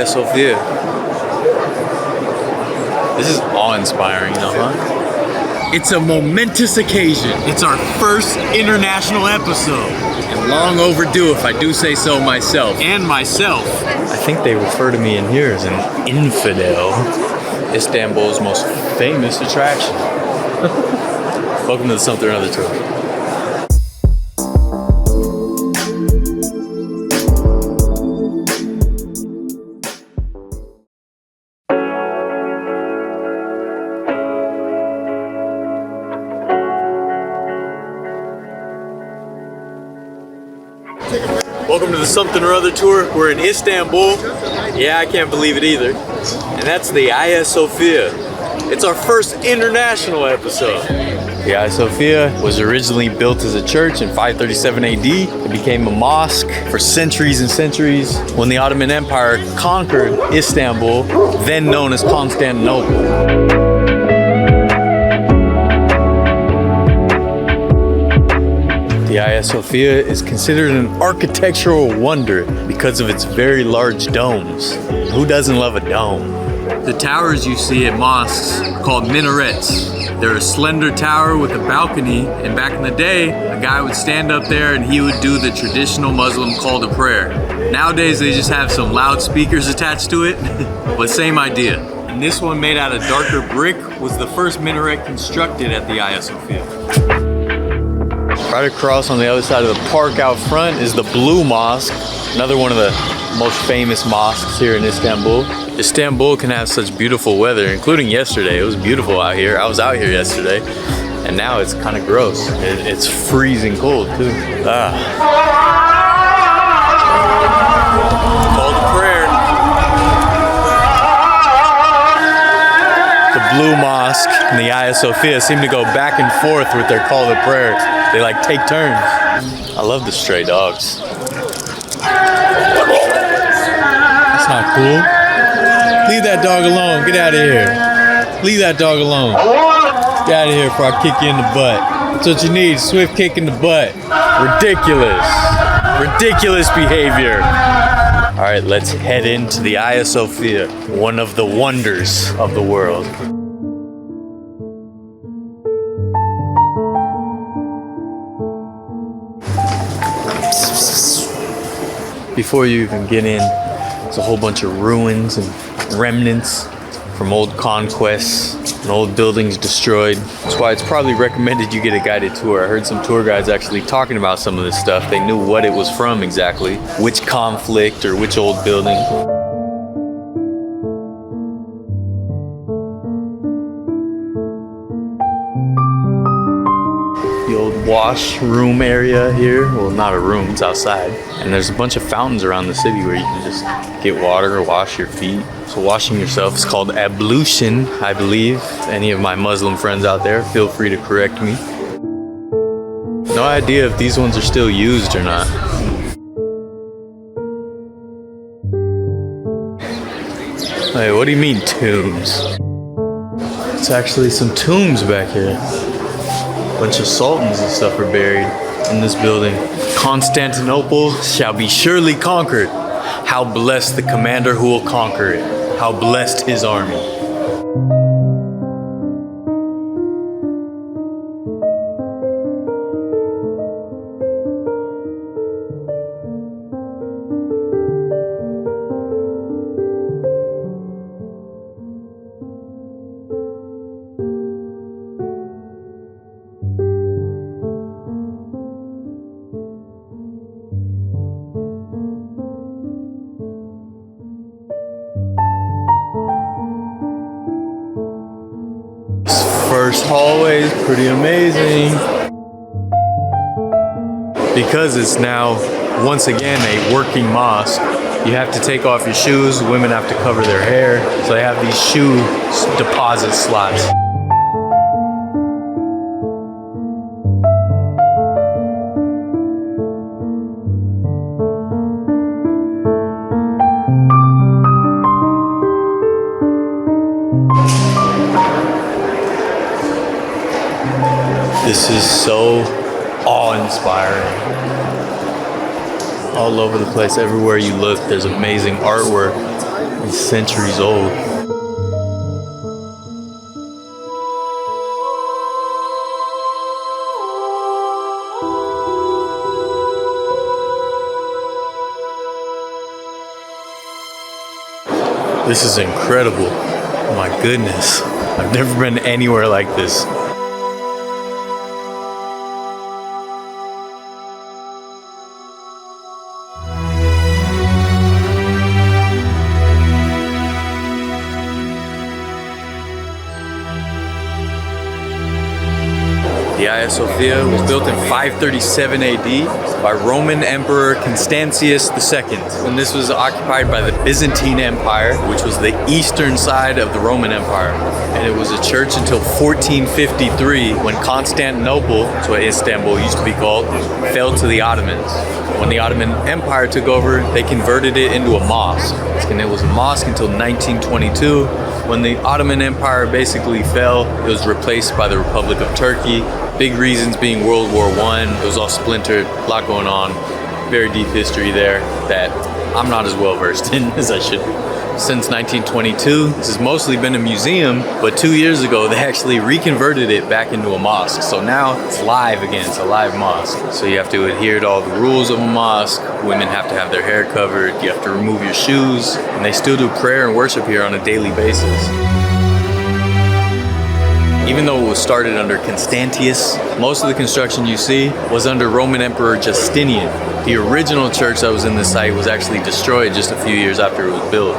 Sophia. This is awe-inspiring though, huh? It's a momentous occasion. It's our first international episode. And long overdue if I do say so myself. And myself. I think they refer to me in here as an infidel. Istanbul's most famous attraction. Welcome to the Something or Other tour. Welcome to the Something or Other tour. We're in Istanbul. Yeah, I can't believe it either. And that's the Hagia Sophia. It's our first international episode. The Hagia Sophia was originally built as a church in 537 AD. It became a mosque for centuries and centuries when the Ottoman Empire conquered Istanbul, then known as Constantinople. The Hagia Sophia is considered an architectural wonder because of its very large domes. Who doesn't love a dome? The towers you see at mosques are called minarets. They're a slender tower with a balcony, and back in the day, a guy would stand up there and he would do the traditional Muslim call to prayer. Nowadays, they just have some loudspeakers attached to it, but same idea. And this one, made out of darker brick, was the first minaret constructed at the Hagia Sophia. Right across on the other side of the park out front is the Blue Mosque, another one of the most famous mosques here in Istanbul. Istanbul can have such beautiful weather, including yesterday. It was beautiful out here. I was out here yesterday, and now it's kind of gross. It's freezing cold too. Call to prayer. The Blue Mosque and the Hagia Sophia seem to go back and forth with their call to prayer. They like take turns. I love the stray dogs. That's not cool. Leave that dog alone. Get out of here. Leave that dog alone. Get out of here before I kick you in the butt. That's what you need, swift kick in the butt. Ridiculous. Ridiculous behavior. All right, let's head into the Hagia Sophia, one of the wonders of the world. Before you even get in, there's a whole bunch of ruins and remnants from old conquests and old buildings destroyed. That's why it's probably recommended you get a guided tour. I heard some tour guides actually talking about some of this stuff. They knew what it was from exactly, which conflict or which old building. The old washroom area here. Well, not a room, it's outside. And there's a bunch of fountains around the city where you can just get water or wash your feet. So washing yourself is called ablution, I believe. Any of my Muslim friends out there, feel free to correct me. No idea if these ones are still used or not. Hey, what do you mean tombs? It's actually some tombs back here. A bunch of sultans and stuff are buried in this building. Constantinople shall be surely conquered. How blessed the commander who will conquer it. How blessed his army. First hallway is pretty amazing because it's now once again a working mosque. You have to take off your shoes. Women have to cover their hair, so they have these shoe deposit slots. This is so awe-inspiring. All over the place, everywhere you look, there's amazing artwork. It's centuries old. This is incredible. Oh my goodness. I've never been anywhere like this. The Hagia Sophia was built in 537 AD by Roman Emperor Constantinius II. And this was occupied by the Byzantine Empire, which was the eastern side of the Roman Empire. And it was a church until 1453 when Constantinople, that's what Istanbul used to be called, fell to the Ottomans. When the Ottoman Empire took over, they converted it into a mosque. And it was a mosque until 1922. When the Ottoman Empire basically fell, it was replaced by the Republic of Turkey. Big reasons being World War I. It was all splintered, a lot going on. Very deep history there that I'm not as well versed in as I should be. Since 1922, this has mostly been a museum, but 2 years ago, they actually reconverted it back into a mosque. So now it's live again, it's a live mosque. So you have to adhere to all the rules of a mosque. Women have to have their hair covered, you have to remove your shoes, and they still do prayer and worship here on a daily basis. Even though it was started under Constantius, most of the construction you see was under Roman Emperor Justinian. The original church that was in this site was actually destroyed just a few years after it was built.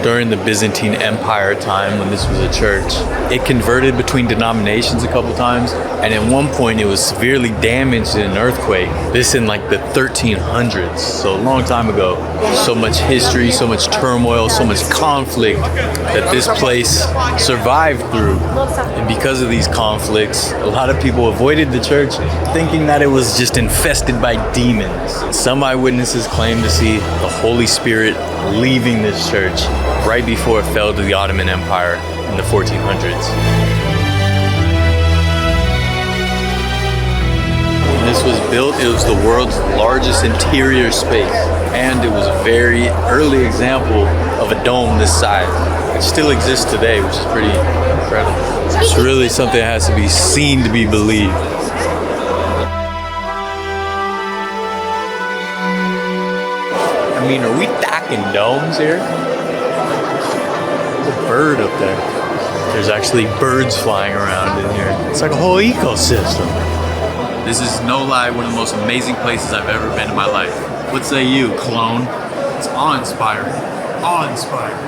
During the Byzantine Empire time, when this was a church, it converted between denominations a couple times, and at one point it was severely damaged in an earthquake. This in like the 1300s, so a long time ago. So much history, so much turmoil, so much conflict that this place survived through. And because of these conflicts, a lot of people avoided the church, thinking that it was just infested by demons. Some eyewitnesses claim to see the Holy Spirit leaving this church right before it fell to the Ottoman Empire in the 1400s. When this was built, it was the world's largest interior space, and it was a very early example of a dome this size. It still exists today, which is pretty incredible. It's really something that has to be seen to be believed. I mean, are we talking domes here? There's a bird up there. There's actually birds flying around in here. It's like a whole ecosystem. This is no lie one of the most amazing places I've ever been in my life. What say you, clone? It's awe-inspiring. Awe-inspiring.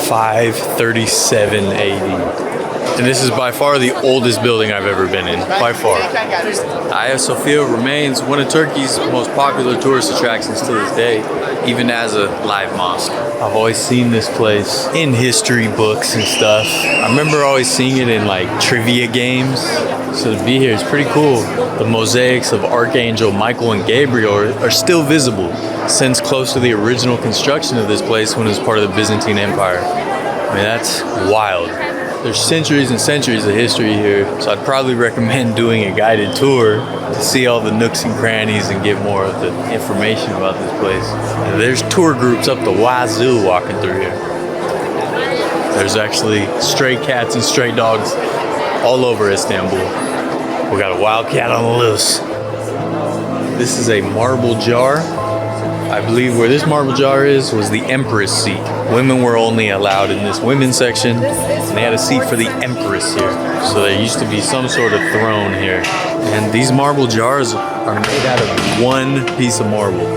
537 AD. And this is by far the oldest building I've ever been in, by far. Hagia Sophia remains one of Turkey's most popular tourist attractions to this day, even as a live mosque. I've always seen this place in history books and stuff. I remember always seeing it in like trivia games. So to be here is pretty cool. The mosaics of Archangel Michael and Gabriel are still visible since close to the original construction of this place when it was part of the Byzantine Empire. I mean, that's wild. There's centuries and centuries of history here, so I'd probably recommend doing a guided tour to see all the nooks and crannies and get more of the information about this place. And there's tour groups up the wazoo walking through here. There's actually stray cats and stray dogs all over Istanbul. We got a wild cat on the loose. This is a marble jar. I believe where this marble jar is was the Empress seat. Women were only allowed in this women's section, and they had a seat for the Empress here. So there used to be some sort of throne here. And these marble jars are made out of one piece of marble.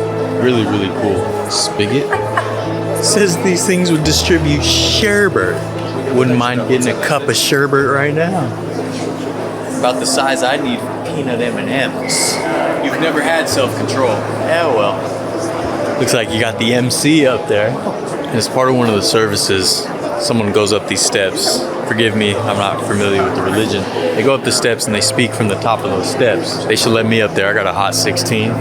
Really, really cool. Spigot. It says these things would distribute sherbet. Wouldn't mind getting a cup of sherbet right now. About the size I need for peanut M&Ms. You've never had self-control. Yeah, well. Looks like you got the MC up there. And as part of one of the services, someone goes up these steps. Forgive me, I'm not familiar with the religion. They go up the steps and they speak from the top of those steps. They should let me up there. I got a hot 16.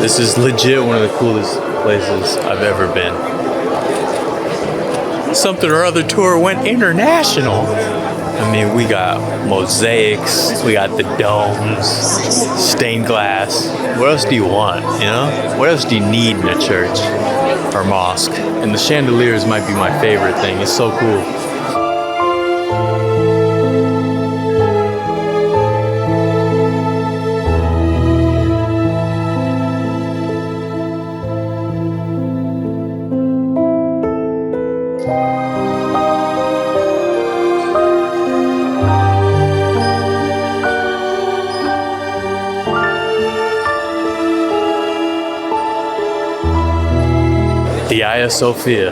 This is legit one of the coolest places I've ever been. Something or other tour went international. I mean, we got mosaics, we got the domes, stained glass. What else do you want, you know? What else do you need in a church or mosque? And the chandeliers might be my favorite thing. It's so cool. The Hagia Sophia.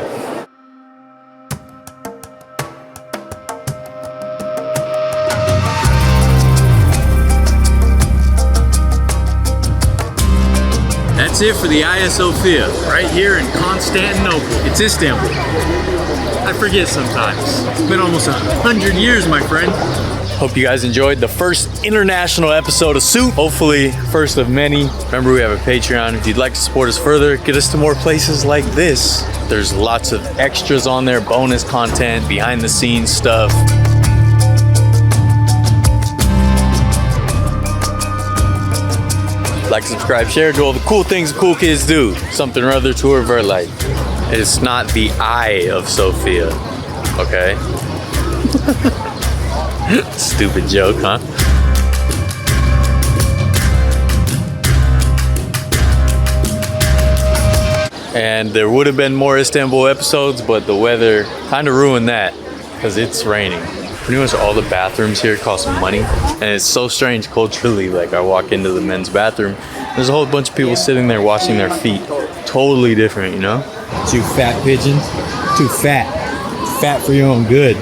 That's it for the Hagia Sophia, right here in Constantinople. It's Istanbul. I forget sometimes. It's been almost 100 years, my friend. Hope you guys enjoyed the first international episode of Soup. Hopefully, first of many. Remember, we have a Patreon. If you'd like to support us further, get us to more places like this. There's lots of extras on there, bonus content, behind the scenes stuff. Like, subscribe, share, do all the cool things the cool kids do. Something or other to our life. It's not the Eye of Sophia, okay? Stupid joke, huh? And there would have been more Istanbul episodes, but the weather kind of ruined that because it's raining. Pretty much all the bathrooms here cost money, and it's so strange culturally. Like, I walk into the men's bathroom, there's a whole bunch of people sitting there washing their feet. Totally different, you know? Two fat pigeons, too fat. Fat for your own good.